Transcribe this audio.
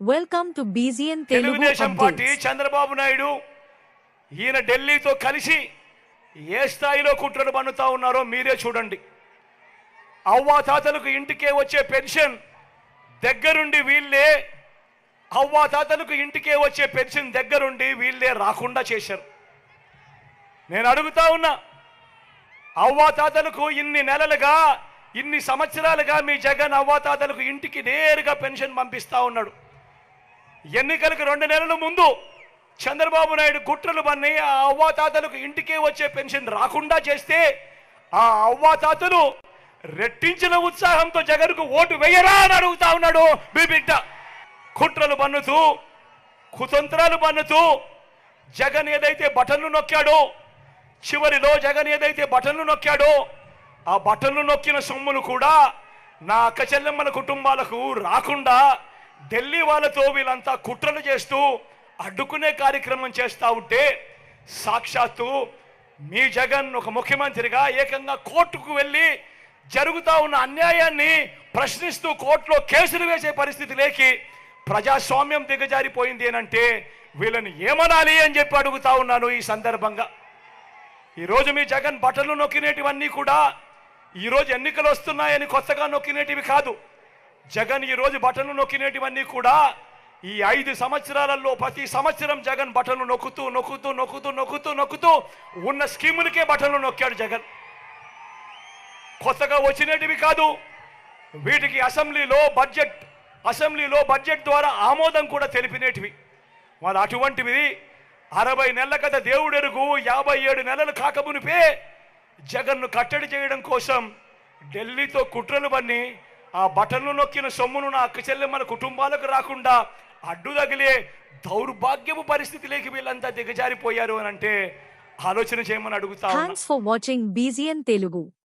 Welcome to BZN Telugu Telugu Desam party updates. Chandrababu Naidu ఈయన ఢిల్లీతో కలిసి ఏ స్థాయిలో కుట్రలు పన్నుతా ఉన్నారో మీరే చూడండి. అవ్వాతాతలకు ఇంటికే వచ్చే పెన్షన్ దగ్గరుండి వీళ్ళే అవ్వాతాతలకు ఇంటికే వచ్చే పెన్షన్ దగ్గరుండి వీళ్ళే రాకుండా చేశారు. నేను అడుగుతా ఉన్నా, అవ్వాతాతలకు ఇన్ని నెలలుగా ఇన్ని సంవత్సరాలుగా మీ జగన్ అవ్వాతాతలకు ఇంటికి నేరుగా పెన్షన్ పంపిస్తా ఉన్నాడు. ఎన్నికలకు 2 నెలల ముందు చంద్రబాబు నాయుడు కుట్రలు పన్ని ఆ అవ్వాతాతలకు ఇంటికే వచ్చే పెన్షన్ రాకుండా చేస్తే ఆ అవ్వాతాతలు రెట్టించిన ఉత్సాహంతో జగన్కు ఓటు వేయరా అని అడుగుతా ఉన్నాడు. మీ బిడ్డ కుట్రలు పన్నుతూ కుతంత్రాలు పన్నుతూ జగన్ ఏదైతే బటన్లు నొక్కాడో, చివరిలో జగన్ ఏదైతే బటన్లు నొక్కాడో ఆ బటన్లు నొక్కిన సొమ్ములు కూడా నా అక్క చెల్లెమ్మల కుటుంబాలకు రాకుండా ఢిల్లీ వాళ్ళతో వీళ్ళంతా కుట్రలు చేస్తూ అడ్డుకునే కార్యక్రమం చేస్తూ ఉంటే సాక్షాత్తు మీ జగన్ ఒక ముఖ్యమంత్రిగా ఏకంగా కోర్టుకు వెళ్ళి జరుగుతూ ఉన్న అన్యాయాన్ని ప్రశ్నిస్తూ కోర్టులో కేసులు వేసే పరిస్థితి లేకి ప్రజాస్వామ్యం దిగజారిపోయింది అంటే వీళ్ళని ఏమనాలి అని చెప్పి అడుగుతా ఉన్నాను. ఈ సందర్భంగా ఈరోజు మీ జగన్ బటన్లు నొక్కినేటివన్నీ కూడా ఈరోజు ఎన్నికలు వస్తున్నాయని కొత్తగా నొక్కినేటివి కాదు. జగన్ ఈరోజు బటన్లు నొక్కినేటివన్నీ కూడా ఈ 5 సంవత్సరాలలో ప్రతి సంవత్సరం జగన్ బటన్లు నొక్కుతూ నొక్కుతూ నొక్కుతూ నొక్కుతూ నొక్కుతూ ఉన్న స్కీములకే బటన్లు నొక్కాడు జగన్. కొత్తగా వచ్చినటివి కాదు. వీటికి అసెంబ్లీలో బడ్జెట్ ద్వారా ఆమోదం కూడా తెలిపినేటివి. వాళ్ళు అటువంటివి 60 నెలల కథ దేవుడెరుగు 57 నెలలు కాకమునిపే జగన్ను కట్టడి చేయడం కోసం ఢిల్లీతో కుట్రలు పన్ని ఆ బటన్లు నొక్కిన సొమ్మును నా అక్క చెల్లెమ్మల కుటుంబాలకు రాకుండా అడ్డు తగిలే దౌర్భాగ్యపు పరిస్థితిలోకి వీళ్ళంతా దిగజారిపోయారు అని అంటే ఆలోచన చేయమని అడుగుతా ఉన్నా. Thanks for watching BZN Telugu.